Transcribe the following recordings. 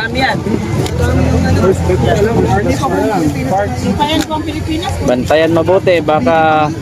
Kami yan. Bantayan po ang Pilipinas. Bantayan mabuti, baka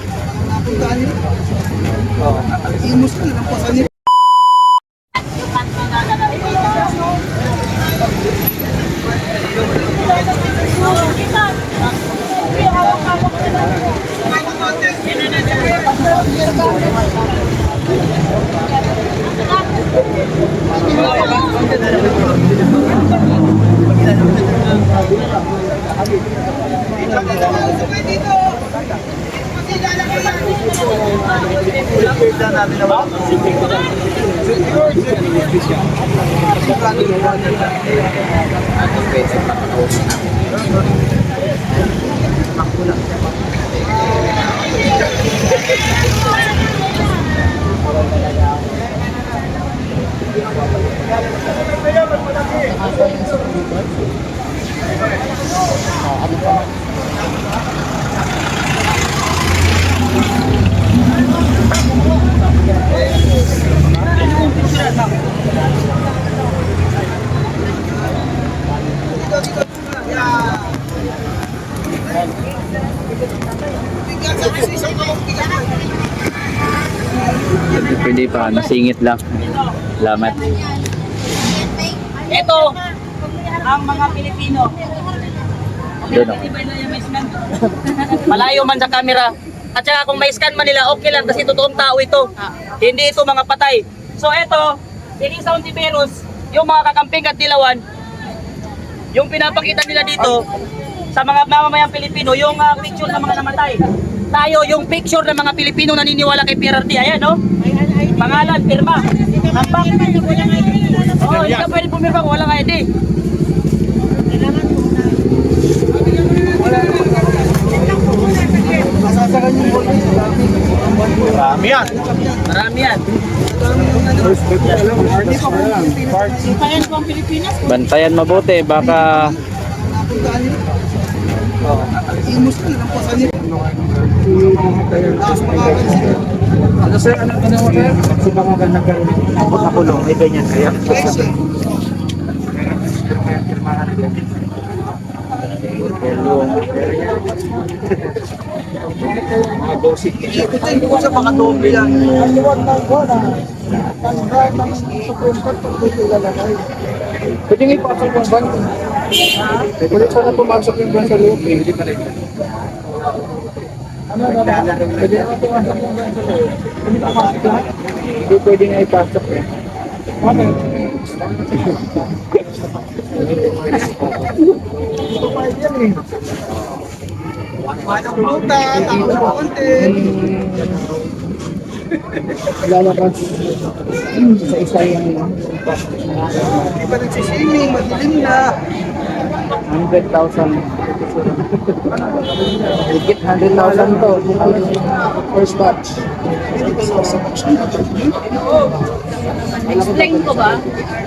pwede pa, nasingit lang. Salamat. Ito, ang mga Pilipino. Doon ako. Malayo man sa camera. At saka kung may scan man nila, okay lang kasi totoong tao ito. Hindi ito mga patay. So ito, Elisa Ontiveros, yung mga kakamping at dilawan, yung pinapakita nila dito sa mga mamamayang Pilipino, yung picture ng mga namatay. Tayo, yung picture ng mga Pilipino naniniwala kay PRRD. Ayan, no? Pangalan, pirma. Tambak. Oo, hindi ka pwede pumirma kung walang ID. Marami yan. Marami yan. Bantayan po ang Pilipinas. Bantayan mabuti, baka Ano sir, ano mo sir? Kasi baka ka nagkakulong, may ganyan kaya. Mga bossing. Ito ko sa mga doble yan. Ang liwag ng buwan tanda ng Supreme Court pag dito ilalagay. Pwede nga ipasok yung van. Pwede sana pumasok yung van sa loob. Hindi pa rin. Ano naman? Pwede naman pumasok yung van sa loob. Hindi pumasok lahat. Hindi pwede nga ipasok eh. Ano? Ito pa yan eh. Pulutan, tama po konti. Lalabas sa isa yung hindi pa nagsiswimming, madilim na. 100,000. Higit 100,000 to. First batch. Explain ko ba?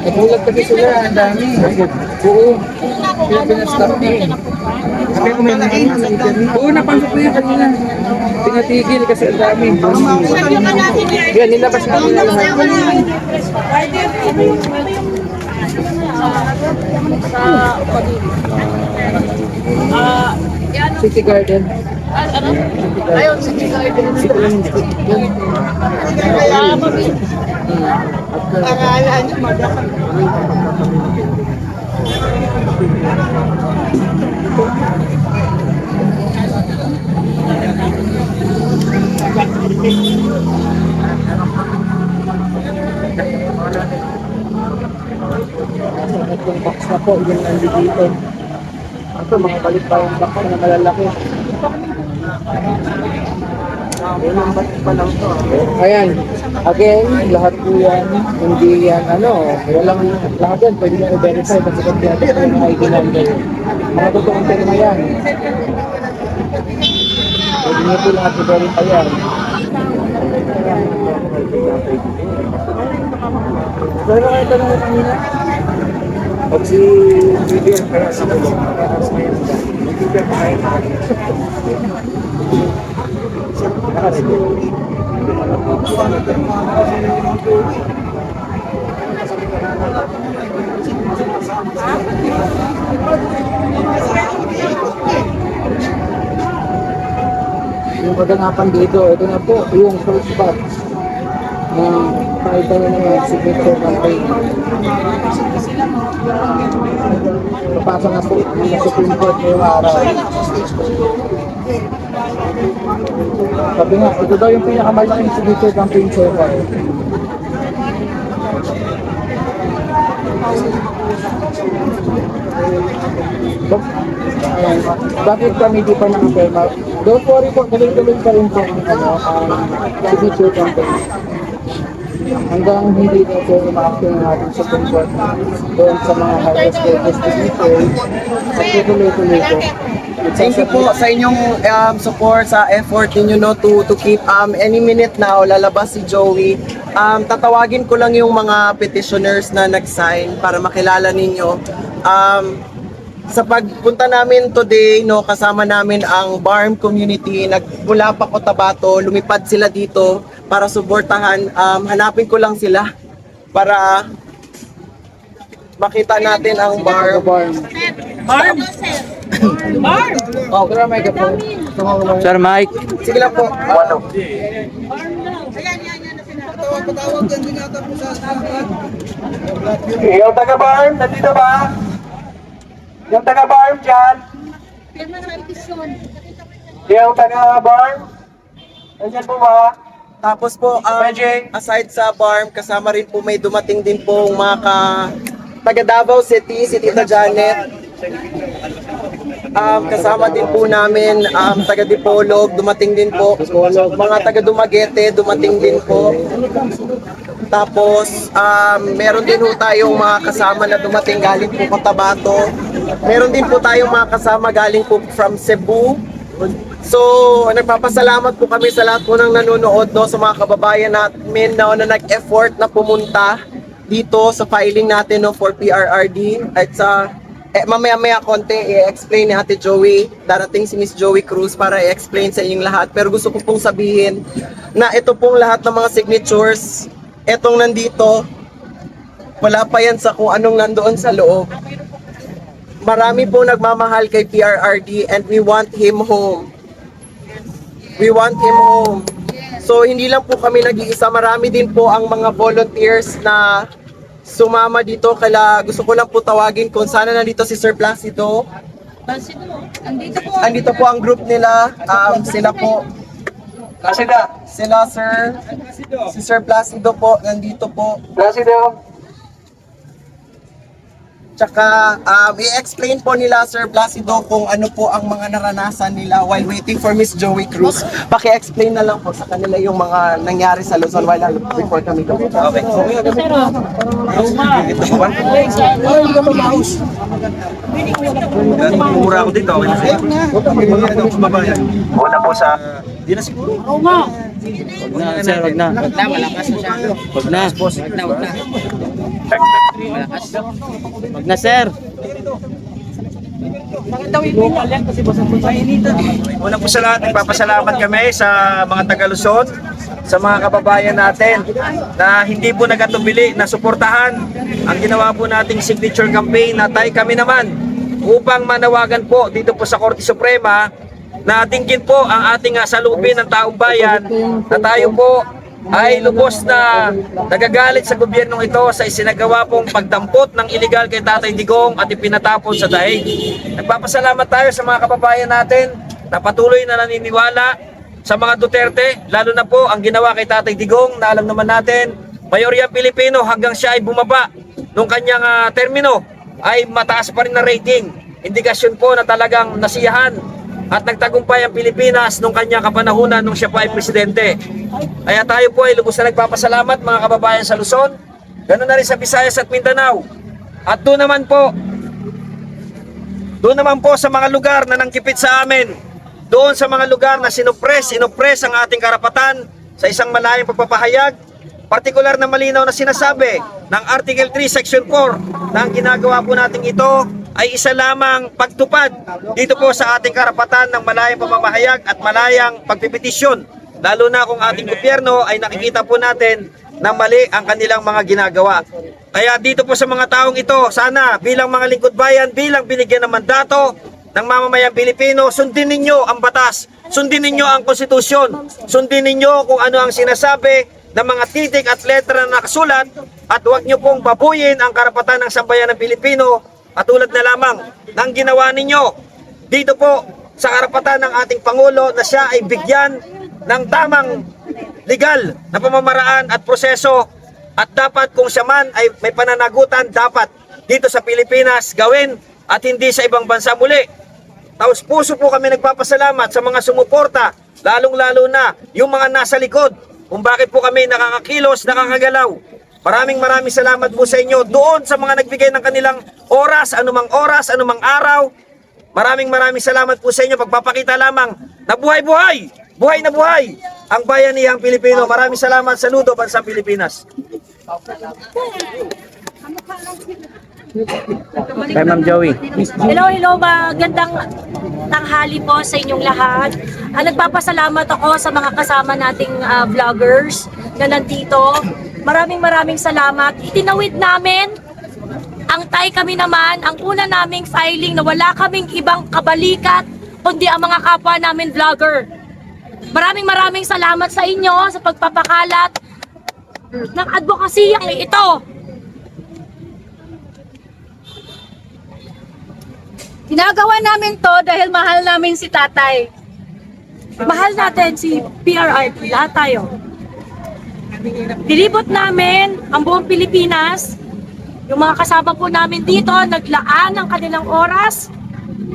Nagulat kasi sila, ang dami. Oo. Kaya pinastop niya. Sabi ko may oo, napansin ko yun kanina. Tinatigil kasi ang dami. Yan, nilabas na nila lahat. City Garden. Ano? Ayun, City Garden. Kaya mabit. Pangalan niya magkakal. Itong box na po, yun ang dito. Ito, mga balik-bayang box na malalaki. Yun ang ba't pa lang to. Ayan, again, lahat po yan, hindi yan, walang lahat yan, pwede nyo i-verify kasi kung natin yung ID number. Mga totoong pirma yan. Pwede nyo po lahat i-verify yan. Pero kayo tanong kanina? Pag si Vivian kaya sa kulong, nakakaas na yun ba? Hindi ka kaya Yung kaganapan dito, ito na po, yung first batch na pakita nyo naman signature campaign. Papasa na po ang Supreme Court ngayong araw. Sabi nga, ito daw yung pinakamalaking signature campaign so far. Ayan, bakit kami di pa nakapirma? Don't worry po, tuloy-tuloy pa rin po ang signature campaign. Hanggang hindi na po umaaction ng ating Supreme Court doon sa mga highest cases signature, sa tuloy-tuloy po. Thank you po sa inyong support sa effort ninyo no to keep any minute now lalabas si Joey. Tatawagin ko lang yung mga petitioners na nag-sign para makilala ninyo. Sa pagpunta namin today, no, kasama namin ang BARM community, nagmula pa Cotabato, lumipad sila dito para suportahan. Hanapin ko lang sila para makita natin ang BARM. Barb! Barb! Oh, Tara, microphone. Sir Mike. sige lang po. Yung taga-barm, nandito ba? Yung taga-barm dyan? Yung taga-barm? Nandyan po ba? Tapos po, aside sa BARM, kasama rin po may dumating din po mga taga Davao City, si Tita Janet. Kasama din po namin taga Dipolog, dumating din po. Mga taga Dumaguete, dumating din po. Tapos, meron din po tayong mga kasama na dumating galing po Cotabato. Meron din po tayong mga kasama galing po from Cebu. So, nagpapasalamat po kami sa lahat po ng nanonood, no, sa mga kababayan namin na nag-effort na pumunta dito sa filing natin, no, for PRRD. At sa mamaya-maya konti i-explain ni Ate Joey, darating si Miss Joey Cruz para i-explain sa inyong lahat. Pero gusto ko pong sabihin na ito pong lahat ng mga signatures, etong nandito, wala pa yan sa kung anong nandoon sa loob. Marami po nagmamahal kay PRRD and we want him home. We want him home. So hindi lang po kami nag-iisa, marami din po ang mga volunteers na sumama dito. Kaya gusto ko lang po tawagin kung sana nandito si Sir Placido. Andito po ang group nila. Sila po. Sila Sir. Si Sir Placido po, nandito po. Placido. Tsaka i-explain po nila Sir Placido kung ano po ang mga naranasan nila while waiting for Miss Joey Cruz. Paki-explain na lang po sa kanila yung mga nangyari sa Luzon while before kami kami. Okay. Mura ako dito. Una po sa... Di na siguro. Wag na, sir, wag na. Wag na. Wag na, sir. Una po sa lahat, nagpapasalamat kami sa mga taga-Luzon, sa mga kababayan natin na hindi po nagatubili na suportahan ang ginawa po nating signature campaign na tayo kami naman upang manawagan po dito po sa Korte Suprema na tingin po ang ating salubin ng taong bayan na tayo po ay lubos na nagagalit sa gobyernong ito sa isinagawa pong pagdampot ng iligal kay Tatay Digong at ipinatapon sa daig. Nagpapasalamat tayo sa mga kababayan natin na patuloy na naniniwala sa mga Duterte, lalo na po ang ginawa kay Tatay Digong na alam naman natin, mayoryang Pilipino hanggang siya ay bumaba nung kanyang termino ay mataas pa rin na rating. Indikasyon po na talagang nasiyahan at nagtagumpay ang Pilipinas nung kanyang kapanahunan nung siya pa ay presidente. Kaya tayo po ay lubos na nagpapasalamat mga kababayan sa Luzon, ganoon na rin sa Visayas at Mindanao. At doon naman po sa mga lugar na nangkipit sa amin, doon sa mga lugar na inoppress ang ating karapatan sa isang malayang pagpapahayag, partikular na malinaw na sinasabi ng Article 3 Section 4 na ang ginagawa po natin ito ay isa lamang pagtupad dito po sa ating karapatan ng malayang pamamahayag at malayang pagpipetisyon lalo na kung ating gobyerno ay nakikita po natin na mali ang kanilang mga ginagawa. Kaya dito po sa mga taong ito, sana bilang mga lingkod bayan, bilang binigyan ng mandato ng mamamayang Pilipino, sundin ninyo ang batas, sundin ninyo ang konstitusyon, sundin ninyo kung ano ang sinasabi ng mga titik at letra na nakasulat, at huwag nyo pong babuyin ang karapatan ng sambayan ng Pilipino katulad na lamang ng ginawa ninyo dito po sa karapatan ng ating Pangulo na siya ay bigyan ng tamang legal na pamamaraan at proseso, at dapat kung siya man ay may pananagutan, dapat dito sa Pilipinas gawin at hindi sa ibang bansa muli. Taos puso po kami nagpapasalamat sa mga sumuporta, lalong-lalo na yung mga nasa likod, kung bakit po kami nakakakilos, nakakagalaw. Maraming salamat po sa inyo doon sa mga nagbigay ng kanilang oras, anumang araw. Maraming salamat po sa inyo. Pagpapakita lamang na buhay-buhay, buhay na buhay ang bayanihang Pilipino. Maraming salamat. Saludo, Bansang Pilipinas. Kay Ma'am Joey. Hello, magandang tanghali po sa inyong lahat. Nagpapasalamat ako sa mga kasama nating vloggers na nandito. Maraming salamat. Itinawid namin ang tay kami naman, ang una naming filing na wala kaming ibang kabalikat kundi ang mga kapwa namin vlogger. Maraming salamat sa inyo sa pagpapakalat ng advokasiyang ito. Ginagawa namin to dahil mahal namin si tatay. Mahal natin si PRRD, lahat tayo. Dilibot namin ang buong Pilipinas. Yung mga kasama po namin dito, naglaan ng kanilang oras,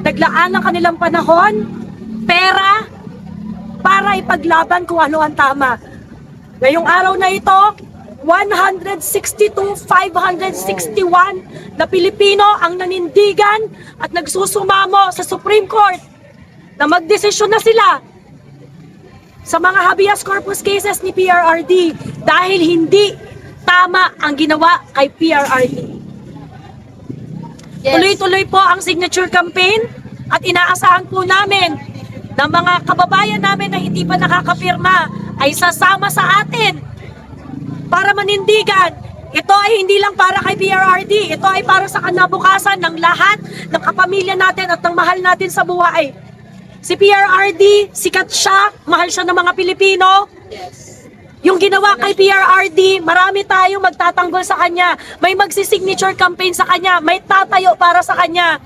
naglaan ng kanilang panahon, pera, para ipaglaban kung ano ang tama. Ngayong araw na ito, 162,561 na Pilipino ang nanindigan at nagsusumamo sa Supreme Court na magdesisyon na sila sa mga habeas corpus cases ni PRRD dahil hindi tama ang ginawa kay PRRD. Tuloy-tuloy po ang signature campaign at inaasahan po namin na mga kababayan namin na hindi pa nakakapirma ay sasama sa atin para manindigan. Ito ay hindi lang para kay PRRD, ito ay para sa kinabukasan ng lahat ng kapamilya natin at ng mahal natin sa buhay. Si PRRD, sikat siya, mahal siya ng mga Pilipino. Yung ginawa kay PRRD, marami tayong magtatanggol sa kanya. May magsisignature campaign sa kanya, may tatayo para sa kanya.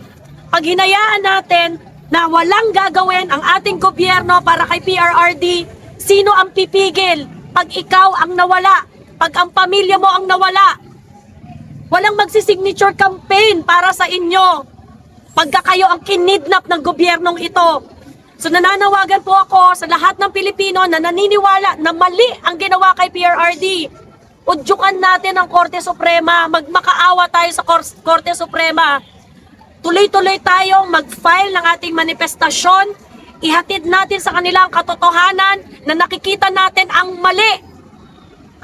Pag hinayaan natin na walang gagawin ang ating gobyerno para kay PRRD, sino ang pipigil pag ikaw ang nawala? Pag ang pamilya mo ang nawala? Walang magsisignature campaign para sa inyo pagka kayo ang kinidnap ng gobyernong ito. So nananawagan po ako sa lahat ng Pilipino na naniniwala na mali ang ginawa kay PRRD. Udyukan natin ang Korte Suprema, magmakaawa tayo sa Korte Suprema. Tuloy-tuloy tayong mag-file ng ating manifestasyon, ihatid natin sa kanilang katotohanan na nakikita natin ang mali.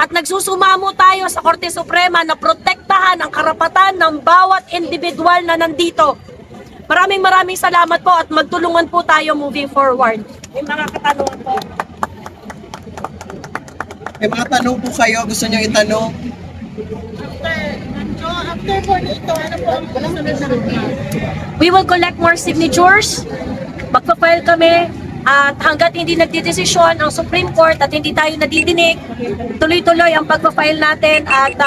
At nagsusumamo tayo sa Korte Suprema na protektahan ang karapatan ng bawat individual na nandito. Maraming salamat po at magtulungan po tayo moving forward. May mga katanungan po. May mga tanong po kayo, gusto nyo itanong? After po nito, ano po ang sunod na We will collect more signatures. Magpa-file kami at hanggat hindi nagdidesisyon ang Supreme Court at hindi tayo nadidinig, tuloy-tuloy ang pagpa-file natin at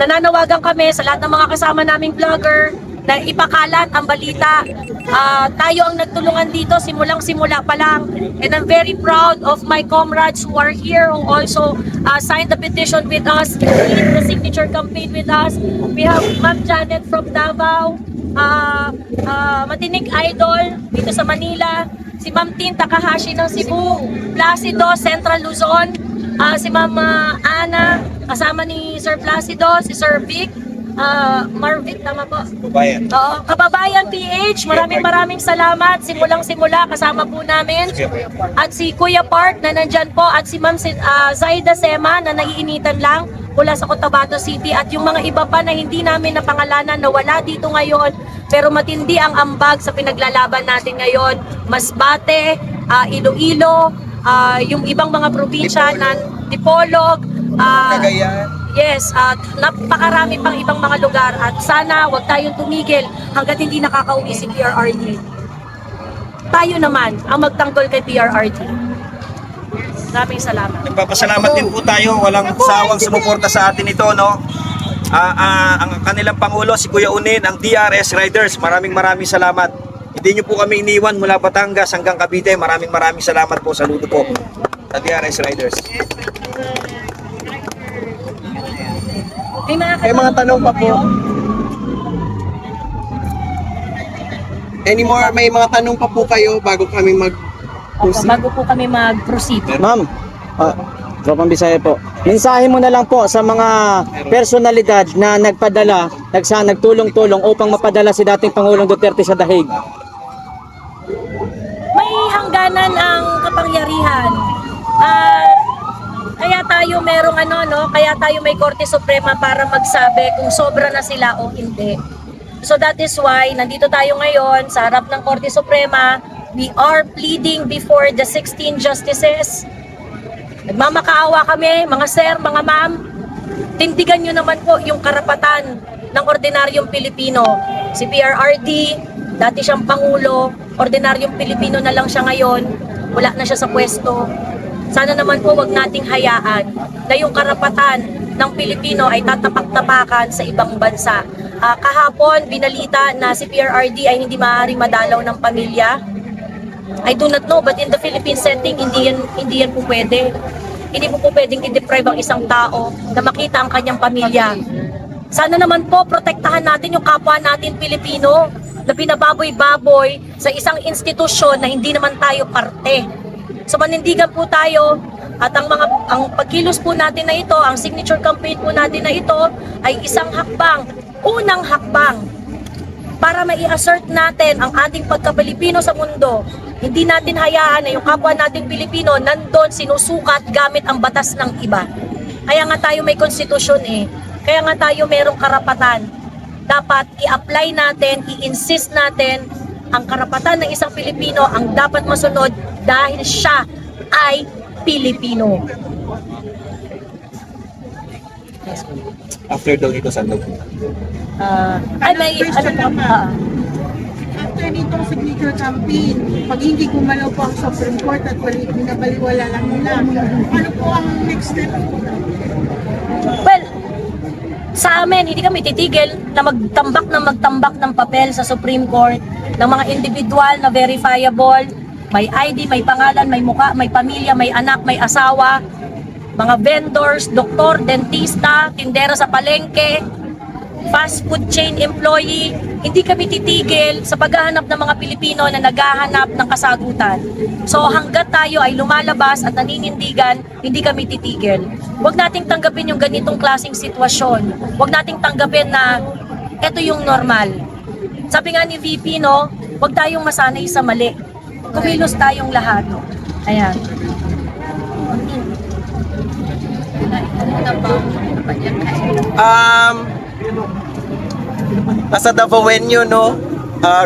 nananawagan kami sa lahat ng mga kasama naming vlogger na ipakalat ang balita. Tayo ang nagtulungan dito simulang-simula pa lang. And I'm very proud of my comrades who are here who also signed the petition with us, lead the signature campaign with us. We have Ma'am Janet from Davao, Matinig Idol dito sa Manila, si Ma'am Tin Takahashi ng Cebu, Placido, Central Luzon, si Ma'am Ana, kasama ni Sir Placido, si Sir Vic, Marvic, tama po? Kababayan. Oo, Kababayan PH, maraming salamat. Simulang-simula, kasama po namin. At si Kuya Park na nandyan po. At si Ma'am Zaida Sema na naiinitan lang mula sa Cotabato City. At yung mga iba pa na hindi namin napangalanan na wala dito ngayon. Pero matindi ang ambag sa pinaglalaban natin ngayon. Masbate, Iloilo, yung ibang mga probinsya ng Dipolog, Cagayan. yes, at napakarami pang ibang mga lugar at sana wag tayong tumigil hanggat hindi nakakauwi si PRRD. Tayo naman ang magtanggol kay PRRD. Maraming salamat. Nagpapasalamat din po tayo, walang sawang sumuporta sa atin ito, no? Ang kanilang Pangulo, si Kuya Unin, ang DRS Riders, maraming salamat. Hindi nyo po kami iniwan mula Batangas hanggang Cavite, maraming salamat po, saludo po sa DRS Riders. May mga tanong pa po. May mga tanong pa po kayo bago kami Bago po kami mag-proceed. Ma'am, Tropang Bisaya po. Mensahe mo na lang po sa mga personalidad na nagtulong-tulong upang mapadala si dating Pangulong Duterte sa dahig. May hangganan ang kapangyarihan. Kaya tayo merong kaya tayo may Korte Suprema para magsabi kung sobra na sila o hindi. So that is why nandito tayo ngayon sa harap ng Korte Suprema. We are pleading before the 16 justices. Nagmamakaawa kami, mga sir, mga ma'am. Tindigan nyo naman po yung karapatan ng ordinaryong Pilipino. Si PRRD, dati siyang Pangulo, ordinaryong Pilipino na lang siya ngayon, wala na siya sa pwesto. Sana naman po wag nating hayaan na yung karapatan ng Pilipino ay tatapak-tapakan sa ibang bansa. Kahapon, binalita na si PRRD ay hindi maaaring madalaw ng pamilya. I do not know, but in the Philippine setting, hindi yan po pwede. Hindi po pwedeng i-deprive ang isang tao na makita ang kanyang pamilya. Sana naman po, protektahan natin yung kapwa natin Pilipino na binababoy-baboy sa isang institusyon na hindi naman tayo parte. So manindigan po tayo at ang pagkilos po natin na ito, ang signature campaign po natin na ito ay isang hakbang, unang hakbang para mai-assert natin ang ating pagka-Pilipino sa mundo. Hindi natin hayaan na yung kapwa nating Pilipino nandun sinusukat gamit ang batas ng iba. Kaya nga tayo may konstitusyon Kaya nga tayo merong karapatan. Dapat i-apply natin, i-insist natin ang karapatan ng isang Pilipino ang dapat masunod dahil siya ay Pilipino. After daw ito, saan daw po? After nitong signature campaign, pag hindi gumalaw po ang Supreme Court at binabaliwala lang nila, ano po ang next step? Well, sa amin, hindi kami titigil na magtambak ng papel sa Supreme Court ng mga individual na verifiable, may ID, may pangalan, may mukha, may pamilya, may anak, may asawa, mga vendors, doktor, dentista, tindera sa palengke, fast food chain employee. Hindi kami titigil sa paghahanap ng mga Pilipino na naghahanap ng kasagutan. So hanggat tayo ay lumalabas at naninindigan, hindi kami titigil. Huwag nating tanggapin yung ganitong klaseng sitwasyon. Huwag nating tanggapin na ito yung normal. Sabi nga ni VP, huwag tayong masanay sa mali. Kumilos tayong lahat. Ayan. Nasa Davaoenyo,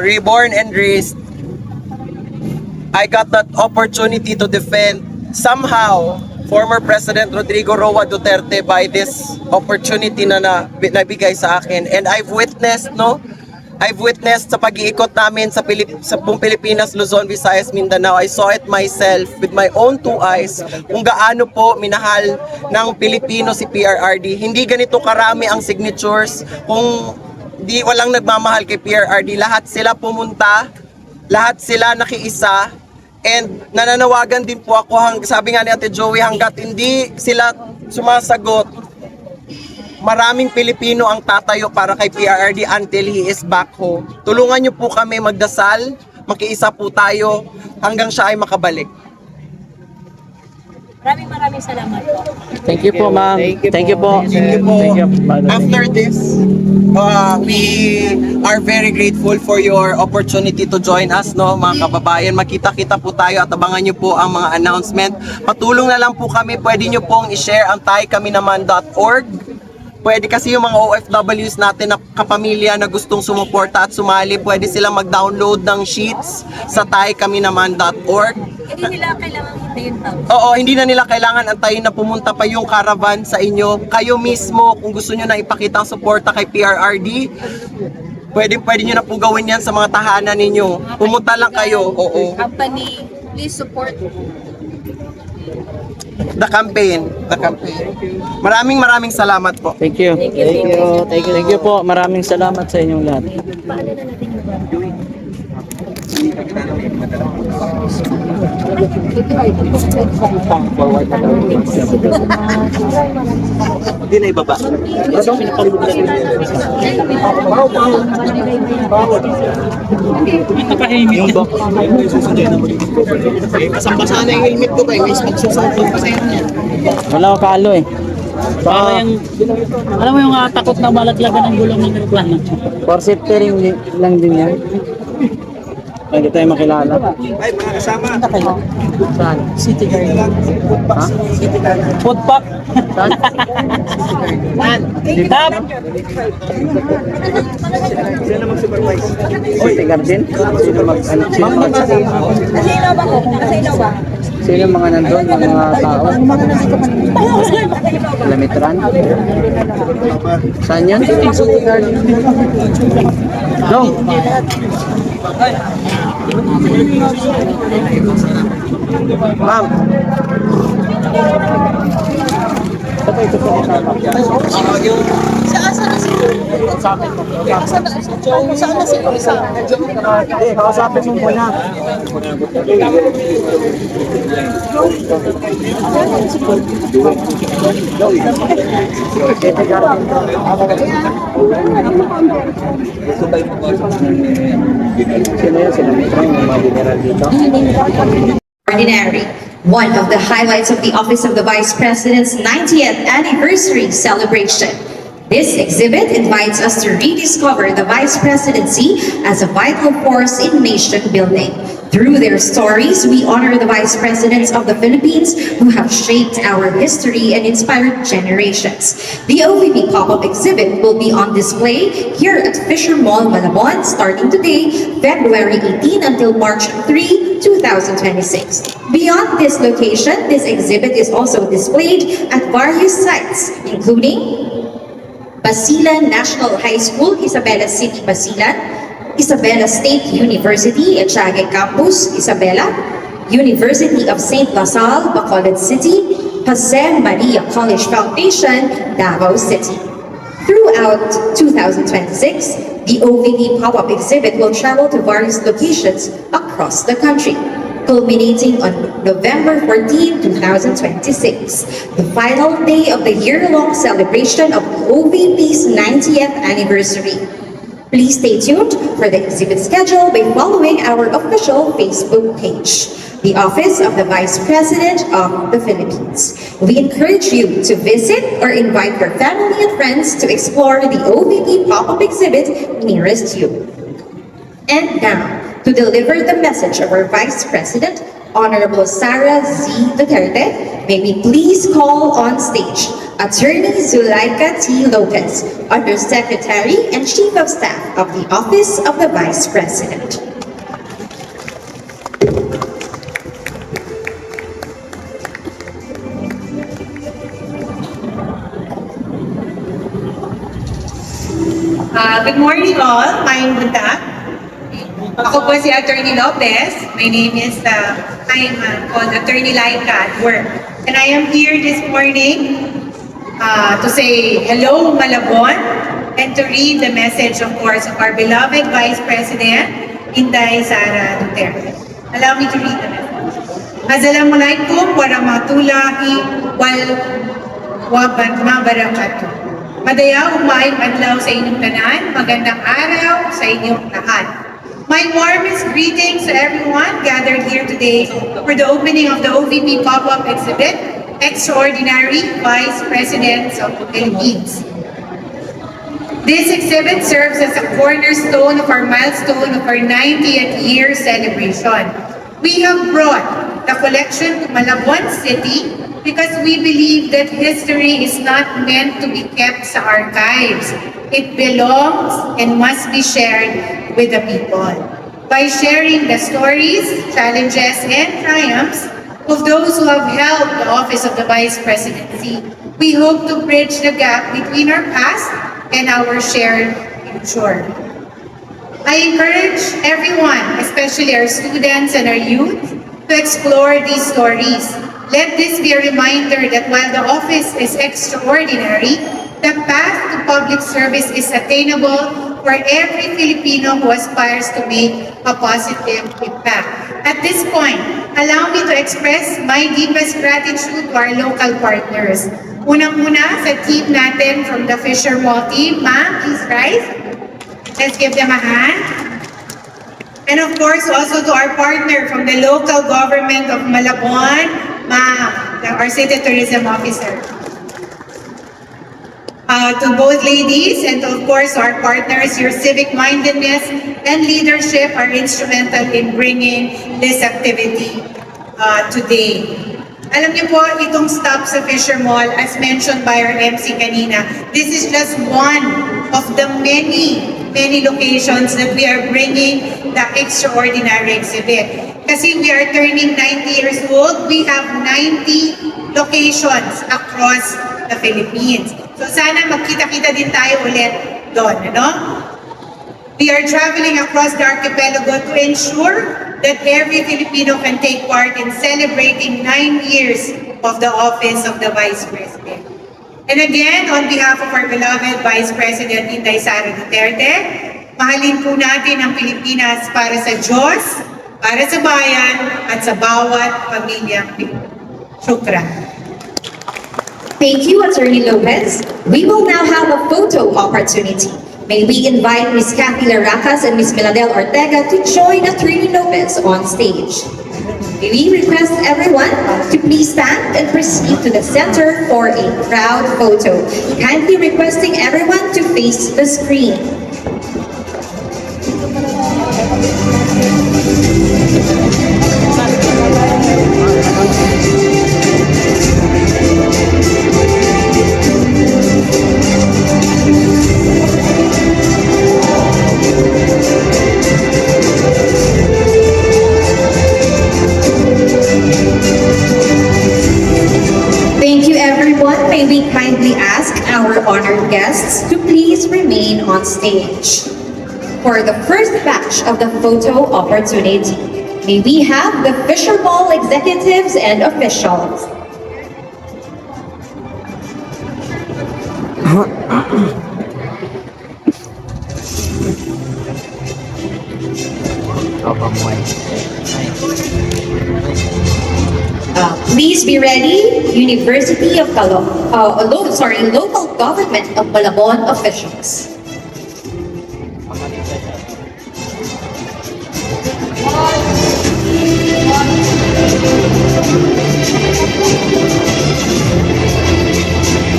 reborn and raised, I got that opportunity to defend somehow former President Rodrigo Roa Duterte by this opportunity na nabigay sa akin. And I've witnessed sa pag-iikot namin sa buong Pilipinas, Luzon, Visayas, Mindanao. I saw it myself with my own two eyes kung gaano po minahal ng Pilipino si PRRD. Hindi ganito karami ang signatures. Kung walang nagmamahal kay PRRD, lahat sila pumunta, lahat sila nakiisa, and nananawagan din po ako, sabi nga ni Ate Joey, hanggat hindi sila sumasagot, maraming Pilipino ang tatayo para kay PRRD until he is back home. Tulungan niyo po kami magdasal, makiisa po tayo hanggang siya ay makabalik. Maraming salamat po. Thank you po, ma'am. Thank you po. Thank you po. After this, we are very grateful for your opportunity to join us, mga kababayan. Makita-kita po tayo at abangan nyo po ang mga announcement. Patulong na lang po kami. Pwede nyo pong i-share ang taykaminaman.org. Pwede kasi yung mga OFWs natin na kapamilya na gustong sumuporta at sumali, pwede silang mag-download ng sheets sa taykaminaman.org. Hindi nila kailangan hintayin tao. Oo, hindi na nila kailangan antayin na pumunta pa yung caravan sa inyo. Kayo mismo, kung gusto nyo na ipakita ang suporta kay PRRD, pwede nyo na po gawin yan sa mga tahanan ninyo. Pumunta lang kayo. Oo. Company, please support. The campaign. The campaign. Maraming salamat po. Thank you. Thank you po. Maraming salamat sa inyong lahat. Hindi na ibaba. Basang-basa na yung helmet ko kayo. May magsusumpong pa sa inyo. Wala ko kalo eh. Baka Alam mo yung takot na balaglagan ng gulong ng aeroplano? for safety rin lang din yan. Hindi tayo makilala. Ay, mga kasama. Saan? City Garden. Ha? Food pack. Saan? Tap. Sino mag-supervise? City Garden? Sino mag-ano? Sino mga nandun? Mga tao? Kilometran? Saan yan? City Garden. Dong! Ma'am! Eh, kausapin mo muna. City Garden. Sino yun? Sino yung mga general dito? Ordinary, one of the highlights of the Office of the Vice President's 90th anniversary celebration. This exhibit invites us to rediscover the Vice Presidency as a vital force in nation building. Through their stories, we honor the Vice Presidents of the Philippines who have shaped our history and inspired generations. The OVP pop-up exhibit will be on display here at Fisher Mall, Malabon, starting today, February 18 until March 3, 2026. Beyond this location, this exhibit is also displayed at various sites, including Basilan National High School, Isabela City, Basilan, Isabela State University, Echagay Campus, Isabela, University of St. LaSalle, Bacolod City, Jose Maria College Foundation, Davao City. Throughout 2026, the OVP pop-up exhibit will travel to various locations across the country, culminating on November 14, 2026, the final day of the year-long celebration of the OVP's 90th anniversary. Please stay tuned for the exhibit schedule by following our official Facebook page, the Office of the Vice President of the Philippines. We encourage you to visit or invite your family and friends to explore the OVP pop-up exhibit nearest you. And now, to deliver the message of our Vice President, Honorable Sara Z. Duterte, may we please call on stage Attorney Zulaika T. Lopez, Undersecretary and Chief of Staff of the Office of the Vice President. Good morning all. I'm Bunta. Ako po si Attorney Lopez. My name is, I'm called Attorney Laika at work. And I am here this morning to say hello Malabon and to read the message, of course, of our beloved Vice President, Inday Sara Duterte. Allow me to read the message. Assalamualaikum warahmatullahi wabarakatuh. Madayaw umayong adlaw sa inyong tanan, magandang araw sa inyong lahat. My warmest greetings to everyone gathered here today for the opening of the OVP pop-up exhibit, Extraordinary Vice Presidents of the Philippines. This exhibit serves as a cornerstone of our milestone of our 90th year celebration. We have brought the collection to Malabon City because we believe that history is not meant to be kept sa archives. It belongs and must be shared with the people. by sharing the stories, challenges, and triumphs of those who have held the office of the Vice Presidency. We hope to bridge the gap between our past and our shared future. I encourage everyone, especially our students and our youth, to explore these stories. Let this be a reminder that while the office is extraordinary, the path to public service is attainable for every Filipino who aspires to make a positive impact. At this point, allow me to express my deepest gratitude to our local partners. Unang-una sa team natin from the Fisher Mall team. Ma'am, please rise. Let's give them a hand. And of course, also to our partner from the local government of Malabon, Ma'am, our City Tourism Officer. To both ladies and of course our partners, your civic mindedness and leadership are instrumental in bringing this activity today. Alam niyo po, itong stop sa Fisher Mall, as mentioned by our MC kanina, this is just one of the many locations that we are bringing the extraordinary exhibit. Kasi we are turning 90 years old, we have 90 locations across the Philippines. So sana magkita-kita din tayo ulit doon, ano? We are traveling across the archipelago to ensure that every Filipino can take part in celebrating 9 years of the office of the Vice President. And again, on behalf of our beloved Vice President Inday Sara Duterte, mahalin po natin ang Pilipinas para sa Diyos, para sa bayan, at sa bawat pamilyang Pilipino. Shukran. Thank you, Attorney Lopez. We will now have a photo opportunity. May we invite Ms. Kathy Laracas and Ms. Miladel Ortega to join Attorney Lopez on stage. May we request everyone to please stand and proceed to the center for a crowd photo. Kindly requesting everyone to face the screen. Thank you, everyone. May we kindly ask our honored guests to please remain on stage. For the first batch of the photo opportunity, may we have the Fisher Mall executives and officials. Please be ready, University of Local Government of Malabon officials.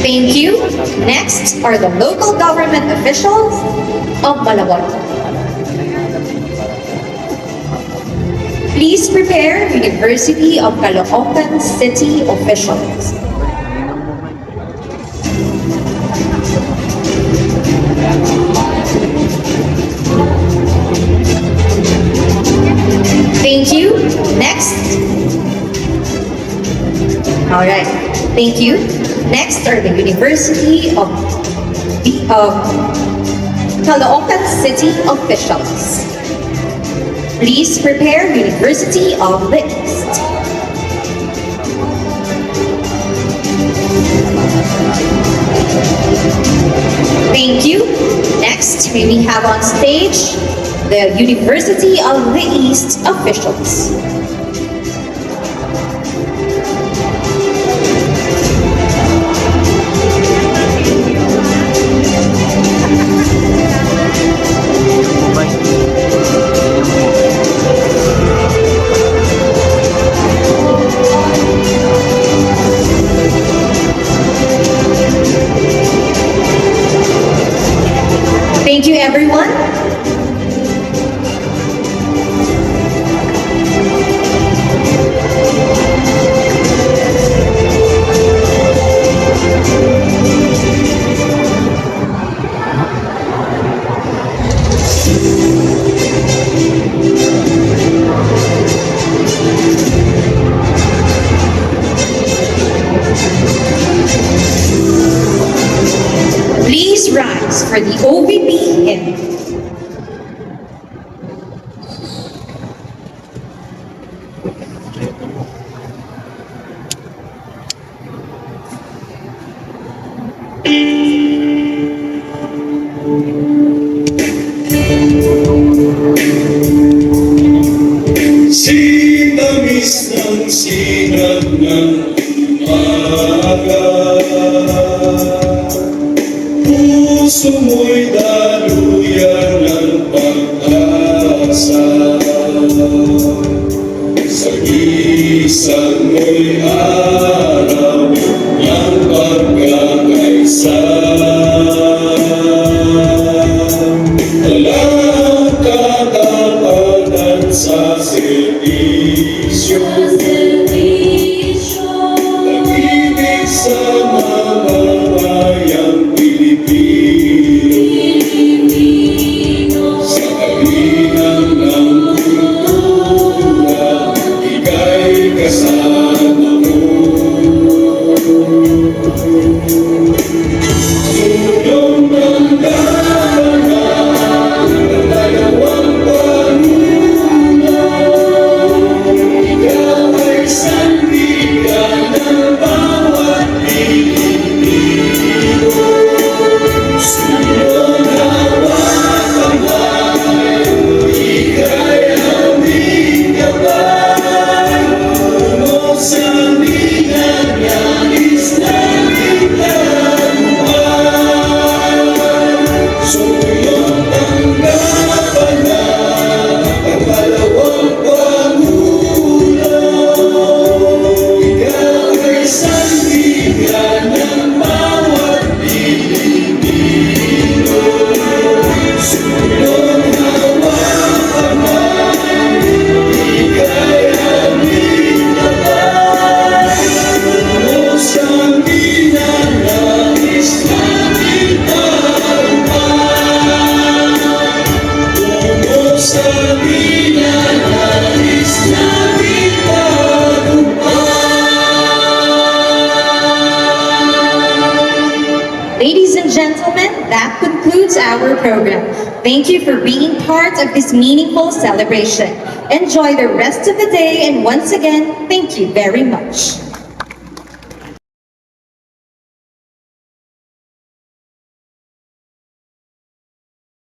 Thank you. Next are the local government officials of Malabon. Please prepare University of Caloocan City officials. Thank you. Next. All right. Thank you. Next are the University of Caloocan City officials. Please prepare University of the East. Thank you. Next, may we have on stage the University of the East officials. Thank you, everyone. isang may araw ng pagkakaisa. Walang katapatan sa serbisyo, pag-ibig sa mamamayang Pilipino, sa kalinang ng kultura, ika'y kasama mo. Sulong ng labanan ng dalawang pangulo, ikaw ay sandigan ng bawat Pilipino. Sulong hawakan mo, ika'y aming gabay, puno sa minanyais na sulong ang labanan ang dalawang pangulo, ikaw ay sandigan ng bawat Pilipino. Sulong hawakan mo, ika'y aming gabay, puno sa minanyais na Ladies and gentlemen, that concludes our program. Thank you for being part of this meaningful celebration. Enjoy the rest of the day, and once again, thank you very much.